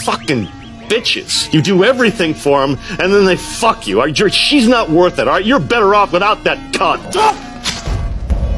fucking bitches. You do everything for them, and then they fuck you. She's not worth it, all right? You're better off without that cunt.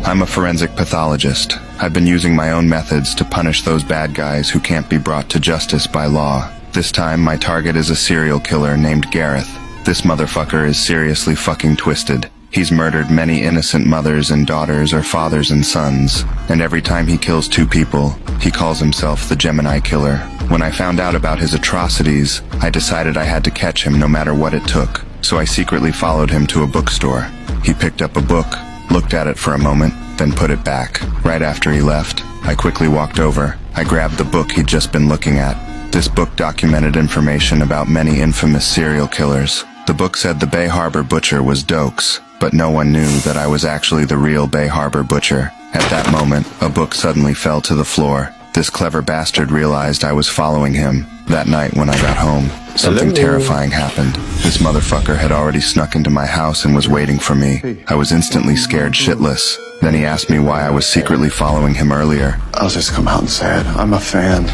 I'm a forensic pathologist. I've been using my own methods to punish those bad guys who can't be brought to justice by law. This time, my target is a serial killer named Gareth. This motherfucker is seriously fucking twisted. He's murdered many innocent mothers and daughters or fathers and sons. And every time he kills two people, he calls himself the Gemini Killer. When I found out about his atrocities, I decided I had to catch him no matter what it took. So I secretly followed him to a bookstore. He picked up a book, looked at it for a moment, then put it back. Right after he left, I quickly walked over. I grabbed the book he'd just been looking at. This book documented information about many infamous serial killers. The book said the Bay Harbor Butcher was Dokes, but no one knew that I was actually the real Bay Harbor Butcher. At that moment, a book suddenly fell to the floor. This clever bastard realized I was following him. That night when I got home, something terrifying happened. This motherfucker had already snuck into my house and was waiting for me. I was instantly scared shitless. Then he asked me why I was secretly following him earlier. I'll just come out and say it. I'm a fan.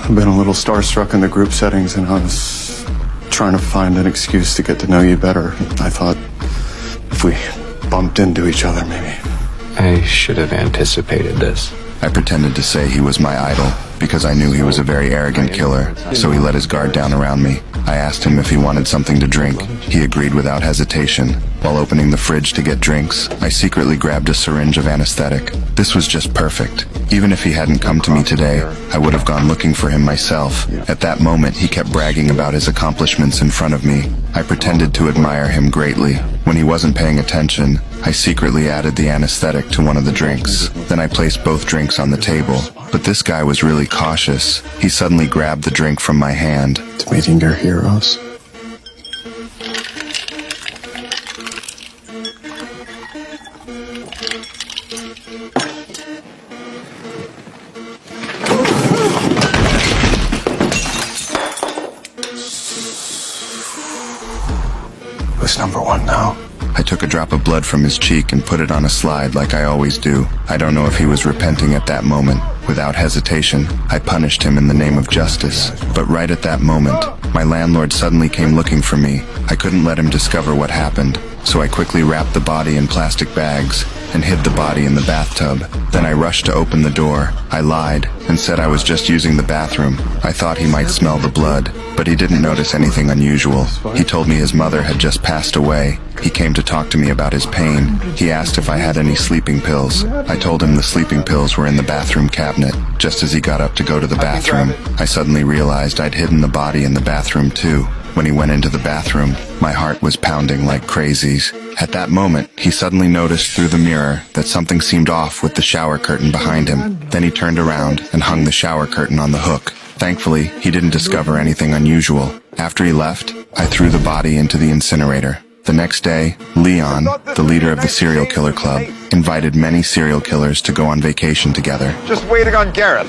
I've been a little starstruck in the group settings, and I was trying to find an excuse to get to know you better. I thought if we bumped into each other, maybe. I should have anticipated this. I pretended to say he was my idol, because I knew he was a very arrogant killer, so he let his guard down around me. I asked him if he wanted something to drink. He agreed without hesitation. While opening the fridge to get drinks, I secretly grabbed a syringe of anesthetic. This was just perfect. Even if he hadn't come to me today, I would have gone looking for him myself. At that moment, he kept bragging about his accomplishments in front of me. I pretended to admire him greatly. When he wasn't paying attention, I secretly added the anesthetic to one of the drinks. Then I placed both drinks on the table. But this guy was really cautious. He suddenly grabbed the drink from my hand. It's meeting your heroes. Who's number one now? I took a drop of blood from his cheek and put it on a slide like I always do. I don't know if he was repenting at that moment. Without hesitation, I punished him in the name of justice. But right at that moment, my landlord suddenly came looking for me. I couldn't let him discover what happened, so I quickly wrapped the body in plastic bags and hid the body in the bathtub. Then I rushed to open the door. I lied and said I was just using the bathroom. I thought he might smell the blood, but he didn't notice anything unusual. He told me his mother had just passed away. He came to talk to me about his pain. He asked if I had any sleeping pills. I told him the sleeping pills were in the bathroom cabinet. Just as he got up to go to the bathroom, I suddenly realized I'd hidden the body in the bathroom too. When he went into the bathroom, my heart was pounding like crazies. At that moment, he suddenly noticed through the mirror that something seemed off with the shower curtain behind him. Then he turned around and hung the shower curtain on the hook. Thankfully, he didn't discover anything unusual. After he left, I threw the body into the incinerator. The next day, Leon, the leader of the serial killer club, invited many serial killers to go on vacation together. Just waiting on Gareth.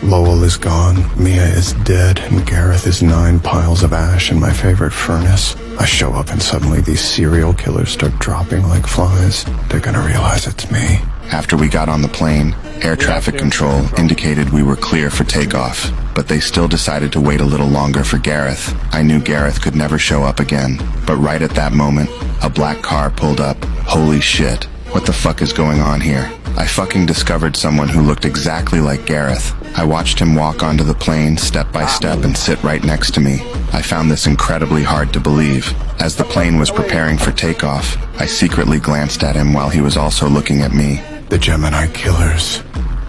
Lowell is gone, Mia is dead, and Gareth is 9 piles of ash in my favorite furnace. I show up and suddenly these serial killers start dropping like flies. They're gonna realize it's me. After we got on the plane, air traffic control indicated we were clear for takeoff, but they still decided to wait a little longer for Gareth. I knew Gareth could never show up again, but right at that moment, a black car pulled up. Holy shit, what the fuck is going on here? I fucking discovered someone who looked exactly like Gareth. I watched him walk onto the plane step by step and sit right next to me. I found this incredibly hard to believe. As the plane was preparing for takeoff, I secretly glanced at him while he was also looking at me. The Gemini Killers.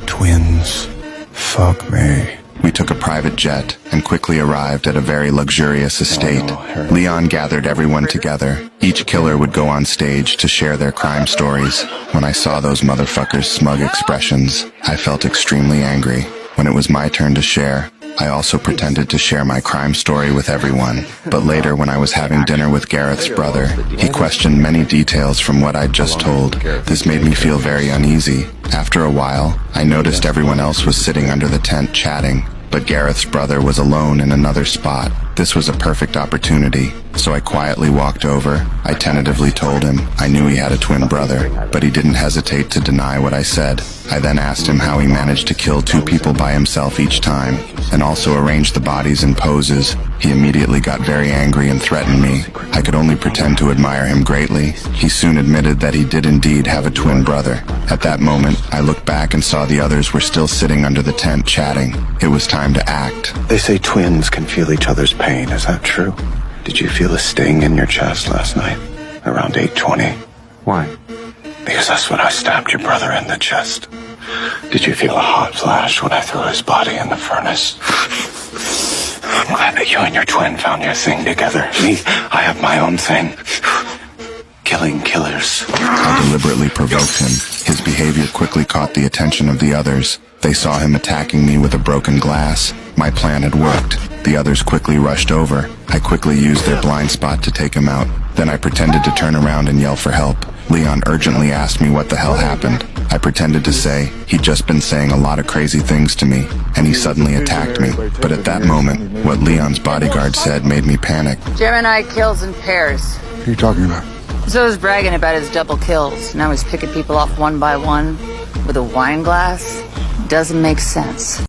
Twins. Fuck me. We took a private jet and quickly arrived at a very luxurious estate. Leon gathered everyone together. Each killer would go on stage to share their crime stories. When I saw those motherfuckers' smug expressions, I felt extremely angry. When it was my turn to share, I also pretended to share my crime story with everyone. But later, when I was having dinner with Gareth's brother, he questioned many details from what I'd just told. This made me feel very uneasy. After a while, I noticed everyone else was sitting under the tent chatting, but Gareth's brother was alone in another spot. This was a perfect opportunity, so I quietly walked over. I tentatively told him I knew he had a twin brother, but he didn't hesitate to deny what I said. I then asked him how he managed to kill 2 people by himself each time. and also arranged the bodies in poses. He immediately got very angry and threatened me. I could only pretend to admire him greatly. He soon admitted that he did indeed have a twin brother. At that moment, I looked back and saw the others were still sitting under the tent chatting. It was time to act. They say twins can feel each other's pain. Is that true? Did you feel a sting in your chest last night? Around 8:20? Why? Because that's when I stabbed your brother in the chest. Did you feel a hot flash when I threw his body in the furnace? I'm glad that you and your twin found your thing together. Me, I have my own thing. Killing killers. I deliberately provoked him. His behavior quickly caught the attention of the others. They saw him attacking me with a broken glass. My plan had worked. The others quickly rushed over. I quickly used their blind spot to take him out. Then I pretended to turn around and yell for help. Leon urgently asked me what the hell happened. I pretended to say he'd just been saying a lot of crazy things to me, and he suddenly attacked me. But at that moment, what Leon's bodyguard said made me panic. Gemini kills in pairs. What are you talking about? So he's bragging about his double kills. Now he's picking people off one by one with a wine glass. Doesn't make sense.